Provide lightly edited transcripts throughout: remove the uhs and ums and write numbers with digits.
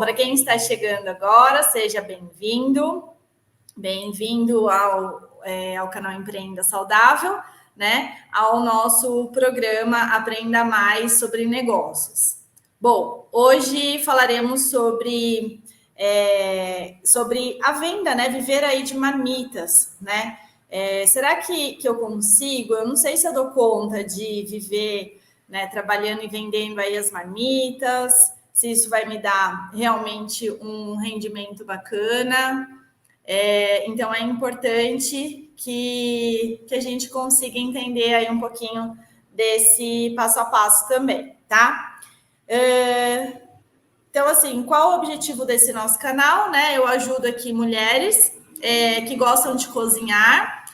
para quem está chegando agora, seja bem-vindo. Bem-vindo ao canal Empreenda Saudável, né? Ao nosso programa Aprenda Mais sobre Negócios. Bom, hoje falaremos sobre a venda, né? Viver aí de marmitas, né? Será que eu consigo? Eu não sei se eu dou conta de viver, né, trabalhando e vendendo aí as marmitas, se isso vai me dar realmente um rendimento bacana. Então, é importante que a gente consiga entender aí um pouquinho desse passo a passo também, tá? Então, assim, qual o objetivo desse nosso canal, né? Eu ajudo aqui mulheres que gostam de cozinhar,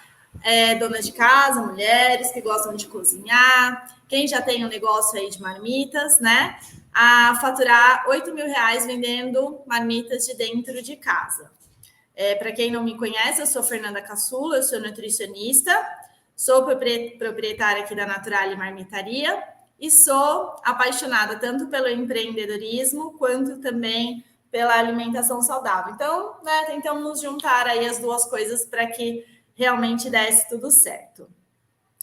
donas de casa, mulheres que gostam de cozinhar, quem já tem um negócio aí de marmitas, né? A faturar R$8.000 vendendo marmitas de dentro de casa. Para quem não me conhece, eu sou Fernanda Caçula, eu sou nutricionista, sou proprietária aqui da Naturale Marmitaria e sou apaixonada tanto pelo empreendedorismo quanto também pela alimentação saudável. Então, né, tentamos juntar aí as duas coisas para que realmente desse tudo certo.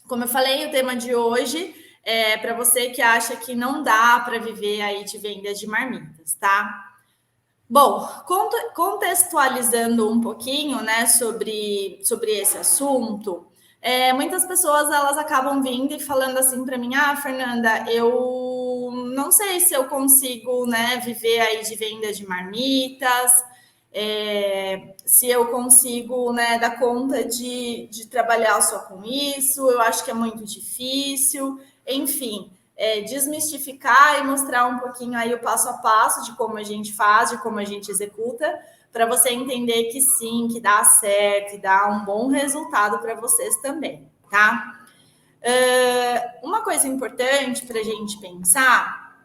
Como eu falei, o tema de hoje é para você que acha que não dá para viver aí de venda de marmitas, tá? Bom, contextualizando um pouquinho, né, sobre esse assunto, muitas pessoas elas acabam vindo e falando assim para mim: Fernanda, eu não sei se eu consigo, né, viver aí de venda de marmitas, se eu consigo, né, dar conta de trabalhar só com isso, eu acho que é muito difícil, enfim. Desmistificar e mostrar um pouquinho aí o passo a passo de como a gente faz, de como a gente executa, para você entender que sim, que dá certo e dá um bom resultado para vocês também, tá? Uma coisa importante para a gente pensar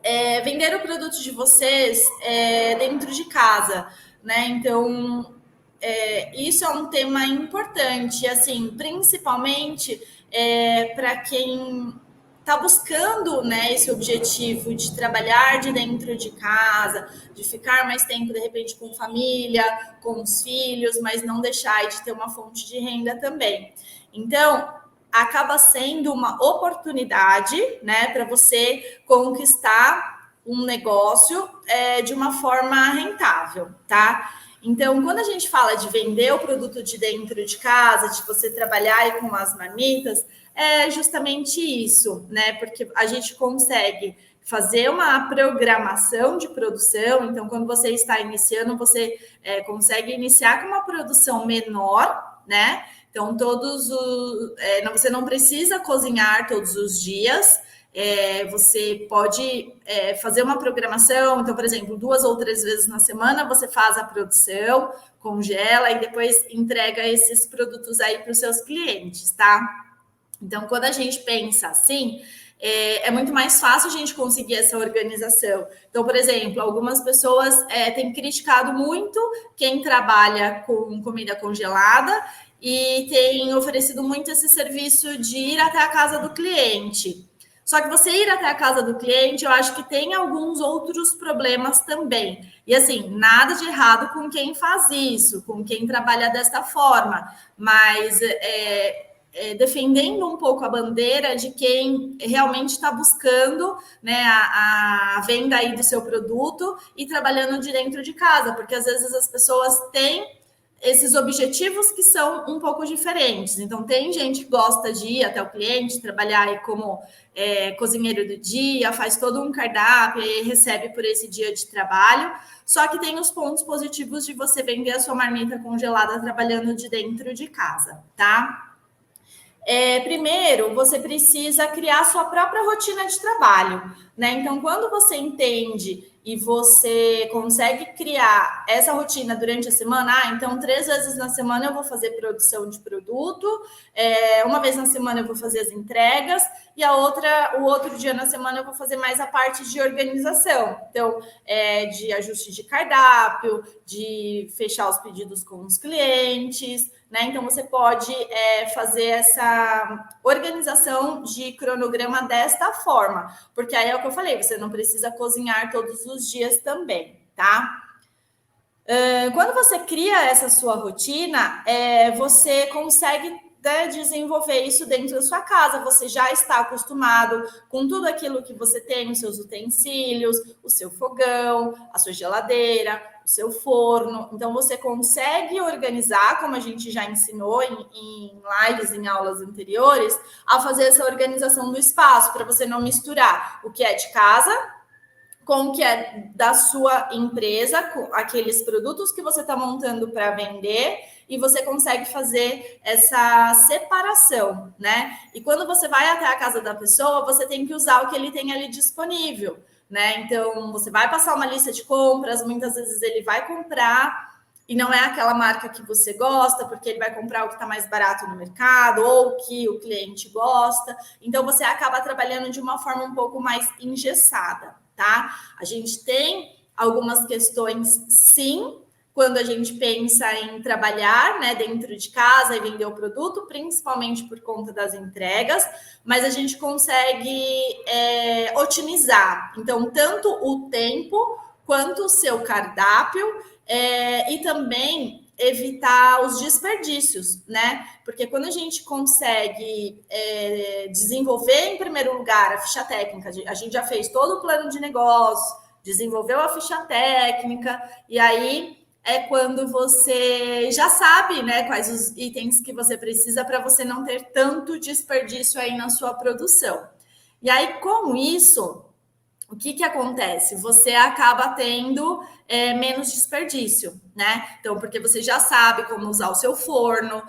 é vender o produto de vocês dentro de casa, né? Então, isso é um tema importante, assim, principalmente para quem está buscando, né, esse objetivo de trabalhar de dentro de casa, de ficar mais tempo, de repente, com família, com os filhos, mas não deixar de ter uma fonte de renda também. Então, acaba sendo uma oportunidade, né, para você conquistar um negócio de uma forma rentável, tá? Então, quando a gente fala de vender o produto de dentro de casa, de você trabalhar aí com as marmitas, é justamente isso, né? Porque a gente consegue fazer uma programação de produção. Então, quando você está iniciando, você consegue iniciar com uma produção menor, né? Então, você não precisa cozinhar todos os dias. Você pode fazer uma programação. Então, por exemplo, 2 ou 3 vezes na semana você faz a produção, congela e depois entrega esses produtos aí para os seus clientes, tá? Então, quando a gente pensa assim, é muito mais fácil a gente conseguir essa organização. Então, por exemplo, algumas pessoas têm criticado muito quem trabalha com comida congelada e tem oferecido muito esse serviço de ir até a casa do cliente. Só que você ir até a casa do cliente, eu acho que tem alguns outros problemas também. E assim, nada de errado com quem faz isso, com quem trabalha desta forma, mas defendendo um pouco a bandeira de quem realmente está buscando, né, a venda aí do seu produto e trabalhando de dentro de casa, porque às vezes as pessoas têm esses objetivos que são um pouco diferentes. Então, tem gente que gosta de ir até o cliente, trabalhar aí como cozinheiro do dia, faz todo um cardápio e recebe por esse dia de trabalho. Só que tem os pontos positivos de você vender a sua marmita congelada trabalhando de dentro de casa, tá? Primeiro, você precisa criar sua própria rotina de trabalho, né? Então, quando você entende e você consegue criar essa rotina durante a semana, então 3 vezes na semana eu vou fazer produção de produto, uma vez na semana eu vou fazer as entregas e o outro dia na semana eu vou fazer mais a parte de organização. Então, de ajuste de cardápio, de fechar os pedidos com os clientes, né? Então, você pode fazer essa organização de cronograma desta forma, porque aí é o que eu falei, você não precisa cozinhar todos os dias também, tá? Quando você cria essa sua rotina, você consegue, né, desenvolver isso dentro da sua casa. Você já está acostumado com tudo aquilo que você tem, os seus utensílios, o seu fogão, a sua geladeira, o seu forno. Então, você consegue organizar, como a gente já ensinou em lives, em aulas anteriores, a fazer essa organização do espaço, para você não misturar o que é de casa com o que é da sua empresa, com aqueles produtos que você está montando para vender, e você consegue fazer essa separação, né? E quando você vai até a casa da pessoa, você tem que usar o que ele tem ali disponível, né? Então, você vai passar uma lista de compras, muitas vezes ele vai comprar, e não é aquela marca que você gosta, porque ele vai comprar o que está mais barato no mercado, ou que o cliente gosta. Então, você acaba trabalhando de uma forma um pouco mais engessada, tá? A gente tem algumas questões, sim, quando a gente pensa em trabalhar, né, dentro de casa e vender o produto, principalmente por conta das entregas, mas a gente consegue otimizar. Então, tanto o tempo quanto o seu cardápio e também evitar os desperdícios, né? Porque quando a gente consegue desenvolver, em primeiro lugar, a ficha técnica, a gente já fez todo o plano de negócio, desenvolveu a ficha técnica, e aí é quando você já sabe, né, quais os itens que você precisa para você não ter tanto desperdício aí na sua produção. E aí, com isso, o que acontece? Você acaba tendo menos desperdício, né? Então, porque você já sabe como usar o seu forno.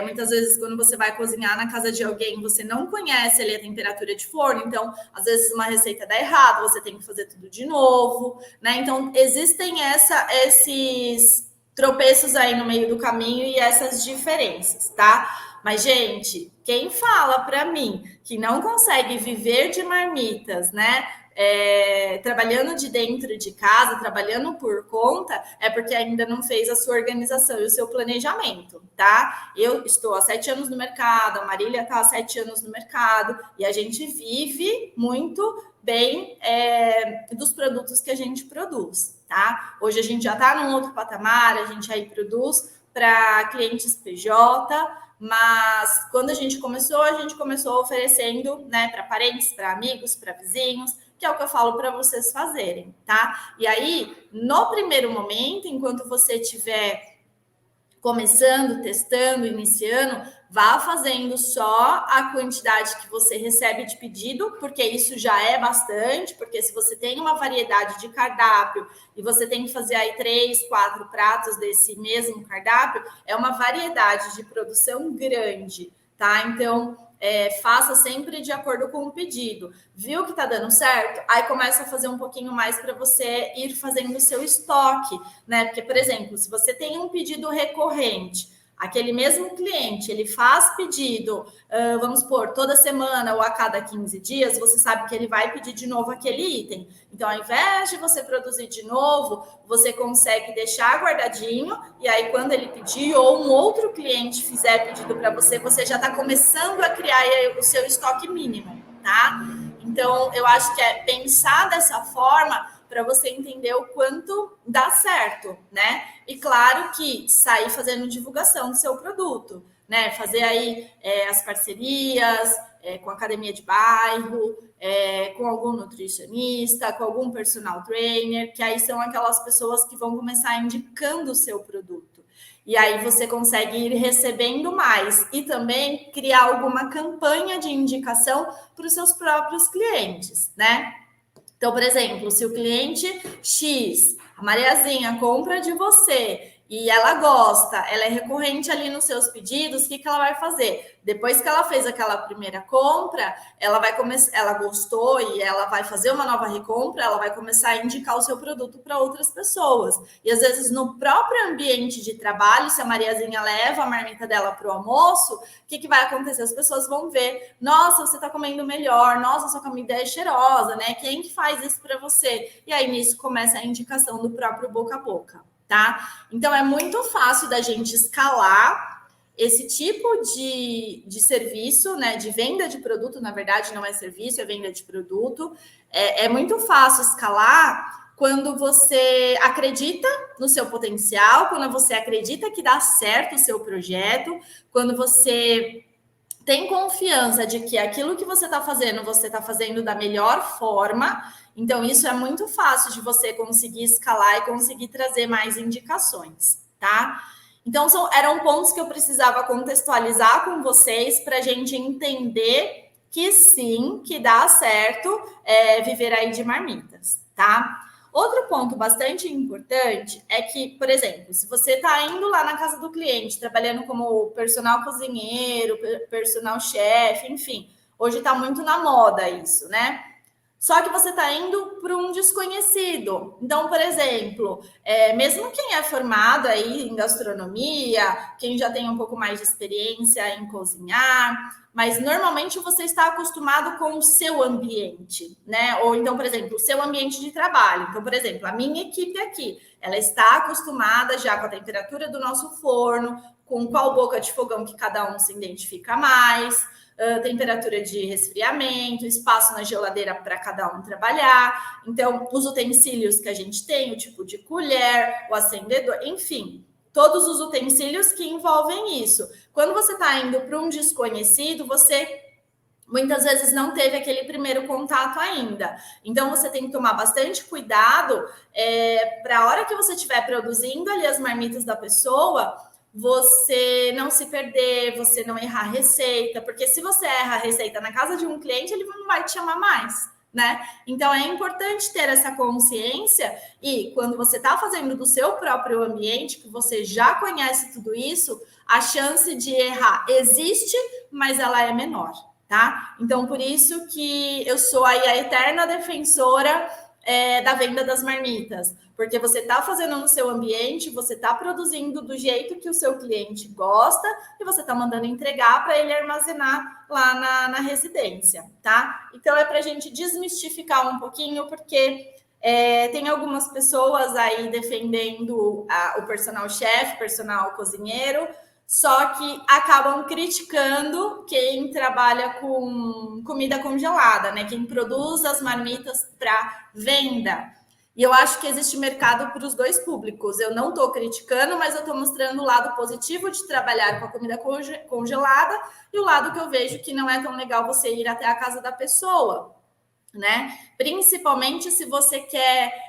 Muitas vezes, quando você vai cozinhar na casa de alguém, você não conhece ali a temperatura de forno. Então, às vezes, uma receita dá errado, você tem que fazer tudo de novo, né? Então, existem esses tropeços aí no meio do caminho e essas diferenças, tá? Mas, gente, quem fala para mim que não consegue viver de marmitas, né? Trabalhando de dentro de casa, trabalhando por conta, é porque ainda não fez a sua organização e o seu planejamento, tá? Eu estou há 7 anos no mercado, a Marília está há 7 anos no mercado, e a gente vive muito bem dos produtos que a gente produz, tá? Hoje a gente já está num outro patamar, a gente aí produz para clientes PJ, mas quando a gente começou oferecendo, né, para parentes, para amigos, para vizinhos, que é o que eu falo para vocês fazerem, tá? E aí, no primeiro momento, enquanto você estiver começando, testando, iniciando, vá fazendo só a quantidade que você recebe de pedido, porque isso já é bastante, porque se você tem uma variedade de cardápio e você tem que fazer aí 3, 4 pratos desse mesmo cardápio, é uma variedade de produção grande, tá? Então, faça sempre de acordo com o pedido. Viu que tá dando certo? Aí começa a fazer um pouquinho mais para você ir fazendo o seu estoque, né? Porque, por exemplo, se você tem um pedido recorrente, aquele mesmo cliente, ele faz pedido, vamos supor, toda semana ou a cada 15 dias, você sabe que ele vai pedir de novo aquele item. Então, ao invés de você produzir de novo, você consegue deixar guardadinho, e aí quando ele pedir ou um outro cliente fizer pedido para você, você já está começando a criar o seu estoque mínimo, tá? Então, eu acho que é pensar dessa forma para você entender o quanto dá certo, né? E claro que sair fazendo divulgação do seu produto, né? Fazer aí as parcerias com a academia de bairro, com algum nutricionista, com algum personal trainer, que aí são aquelas pessoas que vão começar indicando o seu produto. E aí você consegue ir recebendo mais e também criar alguma campanha de indicação para os seus próprios clientes, né? Então, por exemplo, se o cliente X, a Mariazinha, compra de você e ela gosta, ela é recorrente ali nos seus pedidos, o que ela vai fazer? Depois que ela fez aquela primeira compra, ela vai começar, ela gostou e ela vai fazer uma nova recompra, ela vai começar a indicar o seu produto para outras pessoas. E às vezes no próprio ambiente de trabalho, se a Mariazinha leva a marmita dela para o almoço, o que vai acontecer? As pessoas vão ver, nossa, você está comendo melhor, nossa, sua comida é cheirosa, né? Quem que faz isso para você? E aí nisso começa a indicação do próprio boca a boca, tá? Então é muito fácil da gente escalar esse tipo de serviço, né, de venda de produto, na verdade não é serviço, é venda de produto, é muito fácil escalar quando você acredita no seu potencial, quando você acredita que dá certo o seu projeto, quando você tem confiança de que aquilo que você está fazendo da melhor forma. Então, isso é muito fácil de você conseguir escalar e conseguir trazer mais indicações, tá? Então, eram pontos que eu precisava contextualizar com vocês para a gente entender que sim, que dá certo viver aí de marmitas, tá? Outro ponto bastante importante é que, por exemplo, se você está indo lá na casa do cliente, trabalhando como personal cozinheiro, personal chefe, enfim, hoje está muito na moda isso, né? Só que você está indo para um desconhecido. Então, por exemplo, mesmo quem é formado aí em gastronomia, quem já tem um pouco mais de experiência em cozinhar, mas normalmente você está acostumado com o seu ambiente, né? Ou então, por exemplo, o seu ambiente de trabalho. Então, por exemplo, a minha equipe aqui, ela está acostumada já com a temperatura do nosso forno, com qual boca de fogão que cada um se identifica mais, temperatura de resfriamento, espaço na geladeira para cada um trabalhar. Então, os utensílios que a gente tem, o tipo de colher, o acendedor, enfim, todos os utensílios que envolvem isso. Quando você está indo para um desconhecido, você muitas vezes não teve aquele primeiro contato ainda. Então, você tem que tomar bastante cuidado para a hora que você estiver produzindo ali as marmitas da pessoa, você não se perder, você não errar a receita, porque se você erra a receita na casa de um cliente, ele não vai te chamar mais, né? Então, é importante ter essa consciência e quando você está fazendo do seu próprio ambiente, que você já conhece tudo isso, a chance de errar existe, mas ela é menor, tá? Então, por isso que eu sou aí a eterna defensora da venda das marmitas, porque você está fazendo no seu ambiente, você está produzindo do jeito que o seu cliente gosta e você está mandando entregar para ele armazenar lá na residência, tá? Então, é para a gente desmistificar um pouquinho, porque tem algumas pessoas aí defendendo o personal chef, personal cozinheiro, só que acabam criticando quem trabalha com comida congelada, né? Quem produz as marmitas para venda. E eu acho que existe mercado para os dois públicos. Eu não estou criticando, mas eu estou mostrando o lado positivo de trabalhar com a comida congelada e o lado que eu vejo que não é tão legal você ir até a casa da pessoa, né? Principalmente se você quer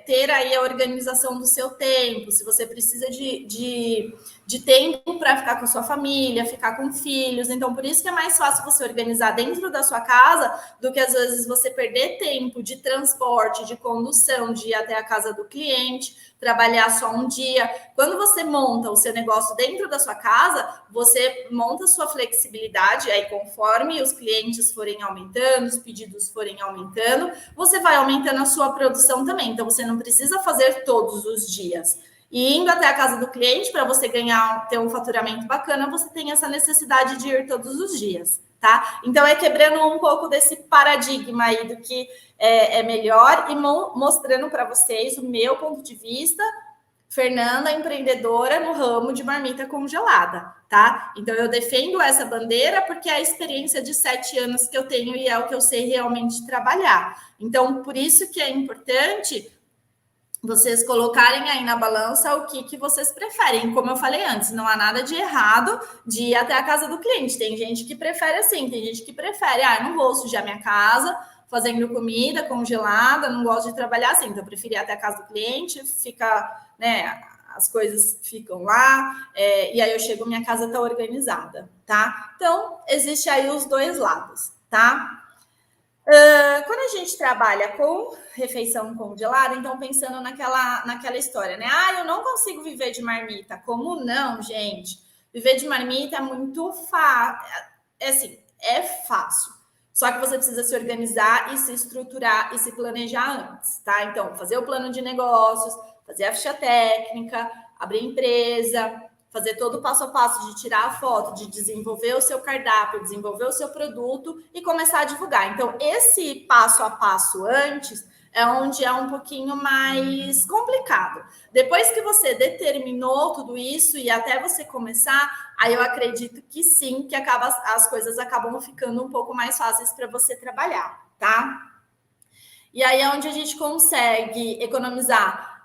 ter aí a organização do seu tempo, se você precisa de tempo para ficar com a sua família, ficar com filhos. Então, por isso que é mais fácil você organizar dentro da sua casa do que às vezes você perder tempo de transporte, de condução, de ir até a casa do cliente, trabalhar só um dia. Quando você monta o seu negócio dentro da sua casa, você monta a sua flexibilidade, aí conforme os clientes forem aumentando, os pedidos forem aumentando, você vai aumentando a sua produção também. Então, você não precisa fazer todos os dias. E indo até a casa do cliente, para você ter um faturamento bacana, você tem essa necessidade de ir todos os dias, tá? Então, é quebrando um pouco desse paradigma aí do que é melhor e mostrando para vocês o meu ponto de vista, Fernanda, empreendedora no ramo de marmita congelada, tá? Então, eu defendo essa bandeira porque é a experiência de 7 anos que eu tenho e é o que eu sei realmente trabalhar. Então, por isso que é importante vocês colocarem aí na balança o que vocês preferem. Como eu falei antes, não há nada de errado de ir até a casa do cliente. Tem gente que prefere assim, tem gente que prefere, não vou sujar minha casa fazendo comida congelada, não gosto de trabalhar assim, então eu prefiro ir até a casa do cliente, fica, né, as coisas ficam lá, e aí eu chego, minha casa tá organizada, tá? Então, existe aí os dois lados, tá? Quando a gente trabalha com refeição congelada, então pensando naquela história, né? Eu não consigo viver de marmita. Como não, gente? Viver de marmita é muito fácil. Assim, é fácil. Só que você precisa se organizar e se estruturar e se planejar antes, tá? Então, fazer o plano de negócios, fazer a ficha técnica, abrir empresa, fazer todo o passo a passo de tirar a foto, de desenvolver o seu cardápio, desenvolver o seu produto e começar a divulgar. Então, esse passo a passo antes é onde é um pouquinho mais complicado. Depois que você determinou tudo isso e até você começar, aí eu acredito que sim, que as coisas acabam ficando um pouco mais fáceis para você trabalhar, tá? E aí é onde a gente consegue economizar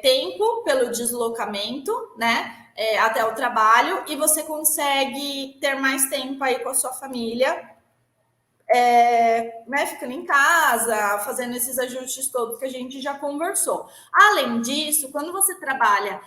tempo pelo deslocamento, né? Até o trabalho, e você consegue ter mais tempo aí com a sua família, né, ficando em casa, fazendo esses ajustes todos que a gente já conversou. Além disso, quando você trabalha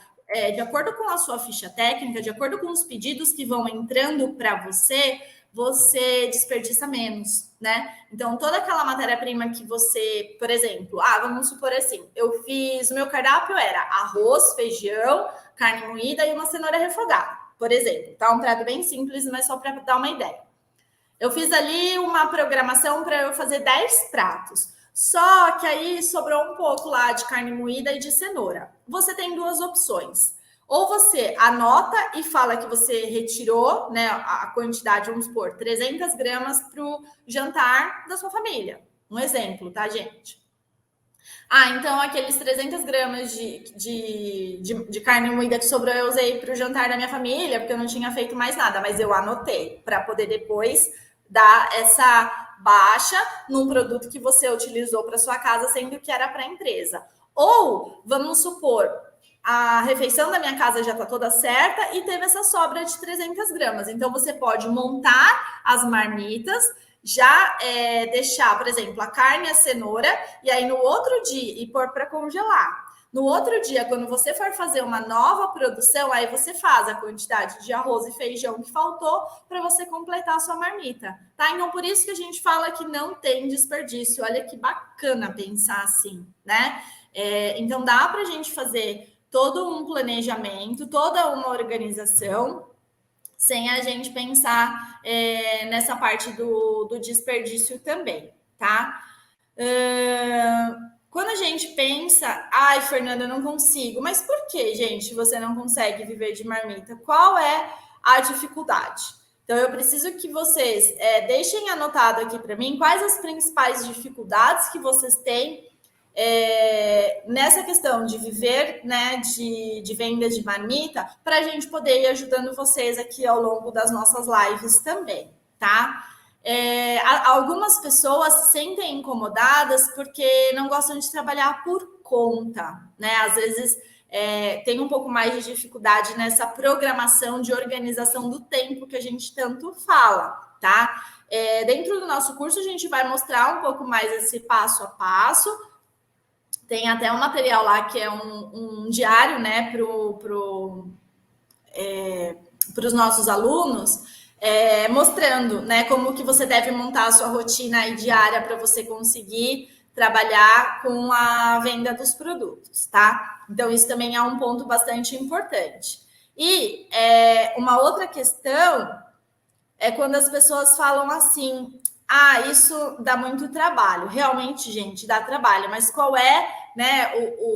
de acordo com a sua ficha técnica, de acordo com os pedidos que vão entrando para você, você desperdiça menos, né? Então, toda aquela matéria-prima que você, por exemplo, vamos supor assim, eu fiz, o meu cardápio era arroz, feijão, carne moída e uma cenoura refogada, por exemplo. Tá um prato bem simples, mas só para dar uma ideia. Eu fiz ali uma programação para eu fazer 10 pratos. Só que aí sobrou um pouco lá de carne moída e de cenoura. Você tem duas opções. Ou você anota e fala que você retirou, né, a quantidade, vamos supor, 300 gramas para o jantar da sua família. Um exemplo, tá, gente? Então aqueles 300 gramas de carne moída que sobrou eu usei para o jantar da minha família, porque eu não tinha feito mais nada, mas eu anotei para poder depois dar essa baixa num produto que você utilizou para sua casa, sendo que era para a empresa. Ou, vamos supor, a refeição da minha casa já está toda certa e teve essa sobra de 300 gramas. Então, você pode montar as marmitas, já deixar, por exemplo, a carne e a cenoura, e aí no outro dia, e pôr para congelar. No outro dia, quando você for fazer uma nova produção, aí você faz a quantidade de arroz e feijão que faltou para você completar a sua marmita, tá? Então, por isso que a gente fala que não tem desperdício. Olha que bacana pensar assim, né? Então, dá para a gente fazer todo um planejamento, toda uma organização, sem a gente pensar nessa parte do desperdício também, tá? Quando a gente pensa, Fernanda, eu não consigo, mas por que, gente, você não consegue viver de marmita? Qual é a dificuldade? Então, eu preciso que vocês deixem anotado aqui para mim quais as principais dificuldades que vocês têm nessa questão de viver, né, de venda de marmita, para a gente poder ir ajudando vocês aqui ao longo das nossas lives também, tá? Algumas pessoas se sentem incomodadas porque não gostam de trabalhar por conta, né? Às vezes tem um pouco mais de dificuldade nessa programação de organização do tempo que a gente tanto fala, tá? Dentro do nosso curso, a gente vai mostrar um pouco mais esse passo a passo. Tem até um material lá que é um diário, né, para os nossos alunos, mostrando, né, como que você deve montar a sua rotina aí diária para você conseguir trabalhar com a venda dos produtos, tá? Então, isso também é um ponto bastante importante. E uma outra questão é quando as pessoas falam assim, isso dá muito trabalho. Realmente, gente, dá trabalho, mas qual é, né,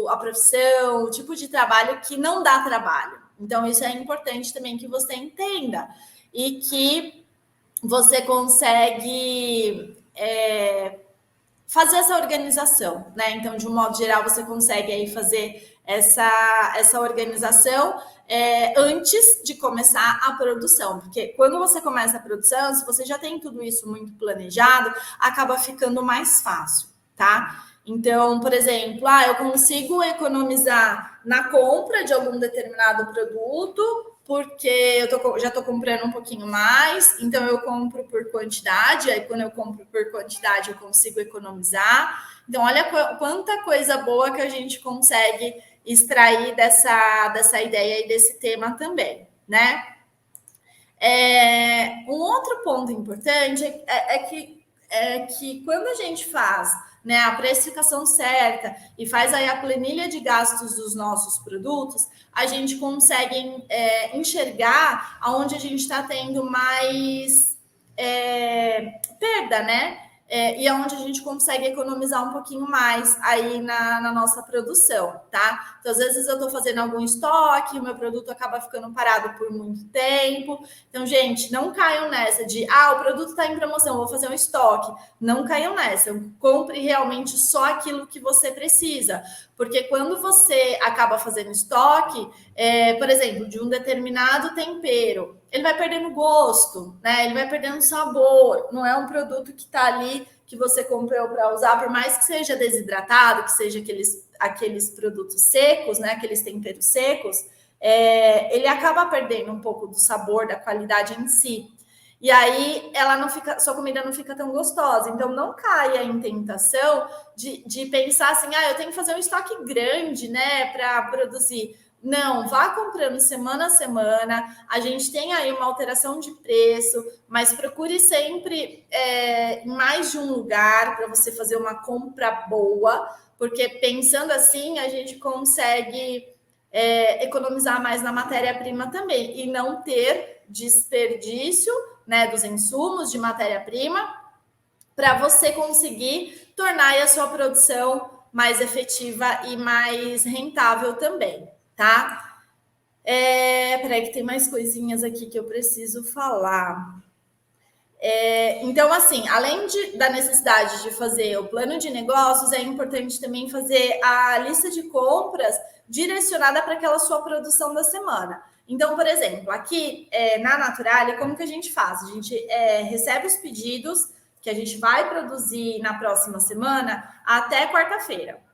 a profissão, o tipo de trabalho que não dá trabalho? Então, isso é importante também que você entenda e que você consegue fazer essa organização, né? Então, de um modo geral, você consegue aí fazer essa organização antes de começar a produção, porque quando você começa a produção, se você já tem tudo isso muito planejado, acaba ficando mais fácil, tá? Então, por exemplo, eu consigo economizar na compra de algum determinado produto, porque eu já estou comprando um pouquinho mais, então eu compro por quantidade, aí quando eu compro por quantidade eu consigo economizar. Então, olha quanta coisa boa que a gente consegue extrair dessa ideia e desse tema também, né? Um outro ponto importante é que quando a gente faz, né, a precificação certa e faz aí a planilha de gastos dos nossos produtos, a gente consegue enxergar aonde a gente está tendo mais perda, né? E aonde a gente consegue economizar um pouquinho mais aí na nossa produção, tá? Então, às vezes eu estou fazendo algum estoque, o meu produto acaba ficando parado por muito tempo. Então, gente, não caiam nessa de, o produto está em promoção, vou fazer um estoque. Não caiam nessa. Compre realmente só aquilo que você precisa. Porque quando você acaba fazendo estoque, por exemplo, de um determinado tempero, ele vai perdendo gosto, né? Ele vai perdendo sabor. Não é um produto que está ali que você comprou para usar, por mais que seja desidratado, que seja aqueles produtos secos, né, aqueles temperos secos, ele acaba perdendo um pouco do sabor, da qualidade em si. E aí sua comida não fica tão gostosa. Então não caia em tentação de pensar assim, eu tenho que fazer um estoque grande, né, para produzir. Não, vá comprando semana a semana. A gente tem aí uma alteração de preço, mas procure sempre em mais de um lugar para você fazer uma compra boa, porque pensando assim a gente consegue economizar mais na matéria-prima também e não ter desperdício, né, dos insumos de matéria-prima, para você conseguir tornar a sua produção mais efetiva e mais rentável também, tá? Peraí que tem mais coisinhas aqui que eu preciso falar. Então, assim, além da necessidade de fazer o plano de negócios, é importante também fazer a lista de compras direcionada para aquela sua produção da semana. Então, por exemplo, aqui na Naturale, como que a gente faz? A gente recebe os pedidos que a gente vai produzir na próxima semana até quarta-feira.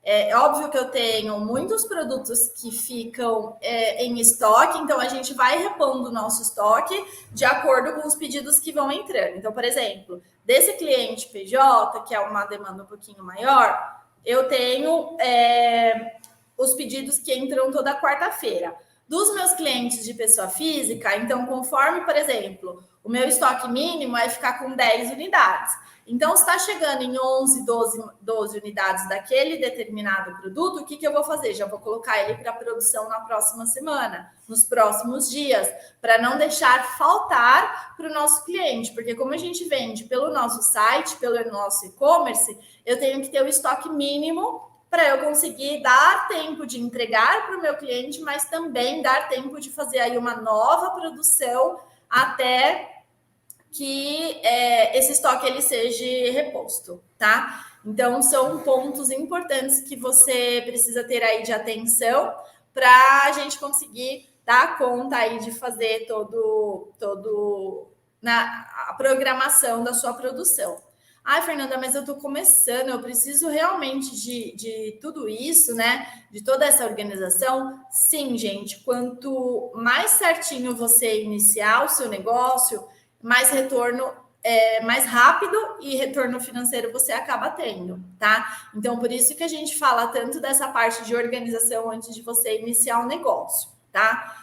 É óbvio que eu tenho muitos produtos que ficam em estoque, então a gente vai repondo o nosso estoque de acordo com os pedidos que vão entrando. Então, por exemplo, desse cliente PJ, que é uma demanda um pouquinho maior, eu tenho os pedidos que entram toda quarta-feira. Dos meus clientes de pessoa física, então, conforme, por exemplo, o meu estoque mínimo é ficar com 10 unidades. Então, se está chegando em 11, 12 unidades daquele determinado produto, o que eu vou fazer? Já vou colocar ele para produção na próxima semana, nos próximos dias, para não deixar faltar para o nosso cliente, porque como a gente vende pelo nosso site, pelo nosso e-commerce, eu tenho que ter o estoque mínimo para eu conseguir dar tempo de entregar para o meu cliente, mas também dar tempo de fazer aí uma nova produção até que esse estoque ele seja reposto, tá? Então, são pontos importantes que você precisa ter aí de atenção para a gente conseguir dar conta aí de fazer a programação da sua produção. Fernanda, mas eu estou começando, eu preciso realmente de tudo isso, né? De toda essa organização. Sim, gente, quanto mais certinho você iniciar o seu negócio, mais retorno, mais rápido e retorno financeiro você acaba tendo, tá? Então, por isso que a gente fala tanto dessa parte de organização antes de você iniciar um negócio, tá?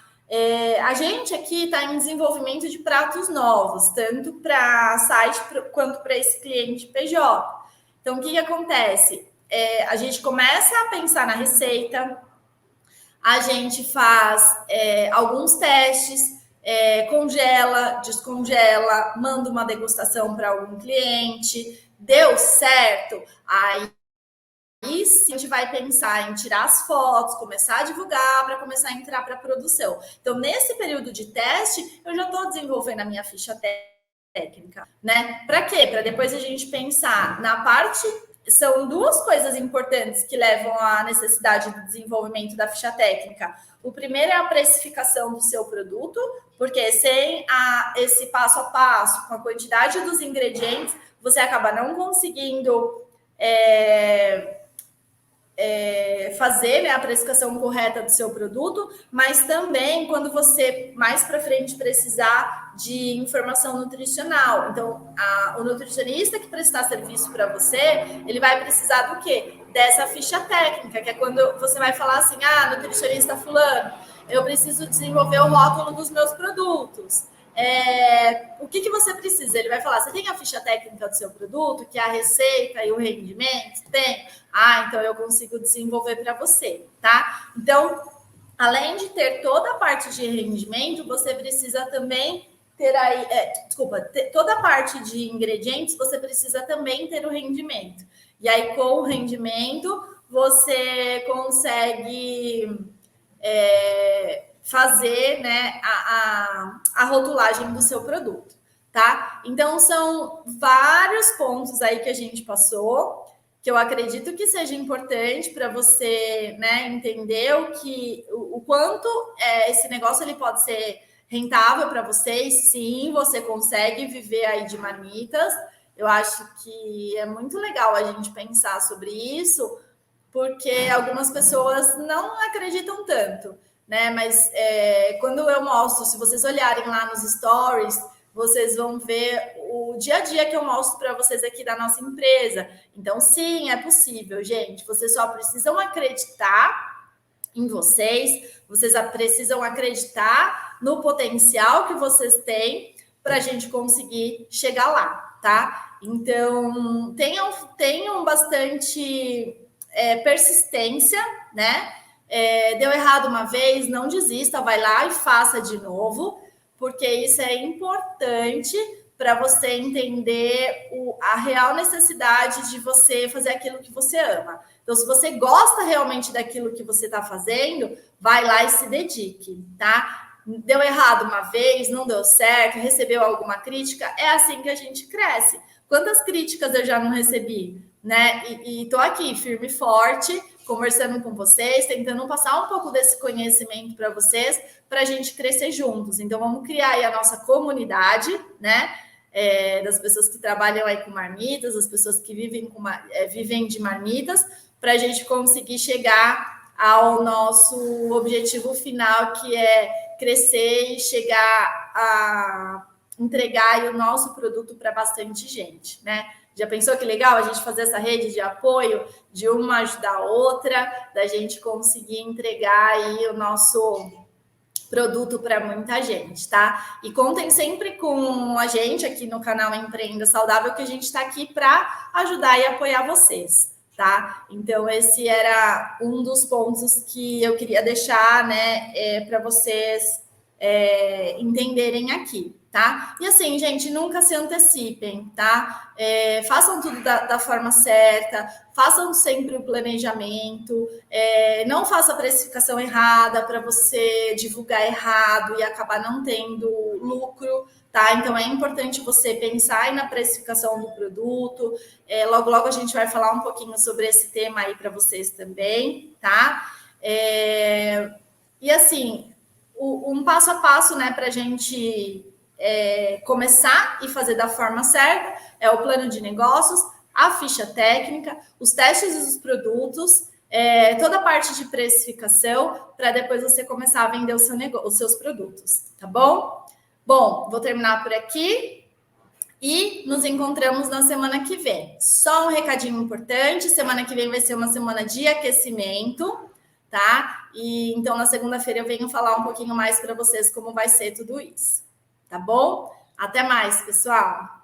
A gente aqui está em desenvolvimento de pratos novos, tanto para site quanto para esse cliente PJ. Então, o que acontece? A gente começa a pensar na receita, a gente faz alguns testes, congela, descongela, manda uma degustação para algum cliente, deu certo, aí sim a gente vai pensar em tirar as fotos, começar a divulgar para começar a entrar para a produção. Então, nesse período de teste, eu já estou desenvolvendo a minha ficha técnica, né? Para quê? Para depois a gente pensar na parte. São duas coisas importantes que levam à necessidade do desenvolvimento da ficha técnica. O primeiro é a precificação do seu produto, porque sem esse passo a passo, com a quantidade dos ingredientes, você acaba não conseguindo fazer, né, a precificação correta do seu produto, mas também quando você mais para frente precisar de informação nutricional. Então, o nutricionista que prestar serviço para você, ele vai precisar do quê? Dessa ficha técnica, que é quando você vai falar assim, nutricionista fulano, eu preciso desenvolver o rótulo dos meus produtos. O que você precisa? Ele vai falar, você tem a ficha técnica do seu produto, que é a receita e o rendimento? Tem? Então eu consigo desenvolver para você, tá? Então, além de ter toda a parte de rendimento, você precisa também ter aí, toda a parte de ingredientes, você precisa também ter o rendimento. E aí, com o rendimento, você consegue fazer, né, a rotulagem do seu produto, tá? Então, são vários pontos aí que a gente passou, que eu acredito que seja importante para você, né, entender o quanto esse negócio ele pode ser rentável para vocês. Sim, você consegue viver aí de marmitas. Eu acho que é muito legal a gente pensar sobre isso, porque algumas pessoas não acreditam tanto, né? Mas quando eu mostro, se vocês olharem lá nos stories, vocês vão ver o dia a dia que eu mostro para vocês aqui da nossa empresa. Então, sim, é possível, gente. Vocês só precisam acreditar em vocês, vocês precisam acreditar no potencial que vocês têm para a gente conseguir chegar lá, tá? Então, tenham bastante persistência, né? Deu errado uma vez, não desista, vai lá e faça de novo, porque isso é importante para você entender a real necessidade de você fazer aquilo que você ama. Então, se você gosta realmente daquilo que você está fazendo, vai lá e se dedique, tá? Deu errado uma vez, não deu certo, recebeu alguma crítica, é assim que a gente cresce. Quantas críticas eu já não recebi, né? E tô aqui, firme e forte, conversando com vocês, tentando passar um pouco desse conhecimento para vocês, para a gente crescer juntos. Então, vamos criar aí a nossa comunidade, né? Das pessoas que trabalham aí com marmitas, das pessoas que vivem de marmitas, para a gente conseguir chegar ao nosso objetivo final, que é crescer e chegar a entregar aí o nosso produto para bastante gente, né? Já pensou que legal a gente fazer essa rede de apoio, de uma ajudar a outra, da gente conseguir entregar aí o nosso produto para muita gente, tá? E contem sempre com a gente aqui no canal Empreenda Saudável, que a gente está aqui para ajudar e apoiar vocês, tá? Então, esse era um dos pontos que eu queria deixar, né, para vocês entenderem aqui, tá? E assim, gente, nunca se antecipem, tá? Façam tudo da forma certa, façam sempre o planejamento, não faça a precificação errada para você divulgar errado e acabar não tendo lucro, tá? Então é importante você pensar aí na precificação do produto. Logo, logo a gente vai falar um pouquinho sobre esse tema aí para vocês também, tá? E assim, um passo a passo, né, para a gente começar e fazer da forma certa é o plano de negócios, a ficha técnica, os testes dos produtos, toda a parte de precificação, para depois você começar a vender os seus produtos, tá bom? Bom, vou terminar por aqui e nos encontramos na semana que vem. Só um recadinho importante: semana que vem vai ser uma semana de aquecimento, tá? E então na segunda-feira eu venho falar um pouquinho mais para vocês como vai ser tudo isso, tá bom? Até mais, pessoal!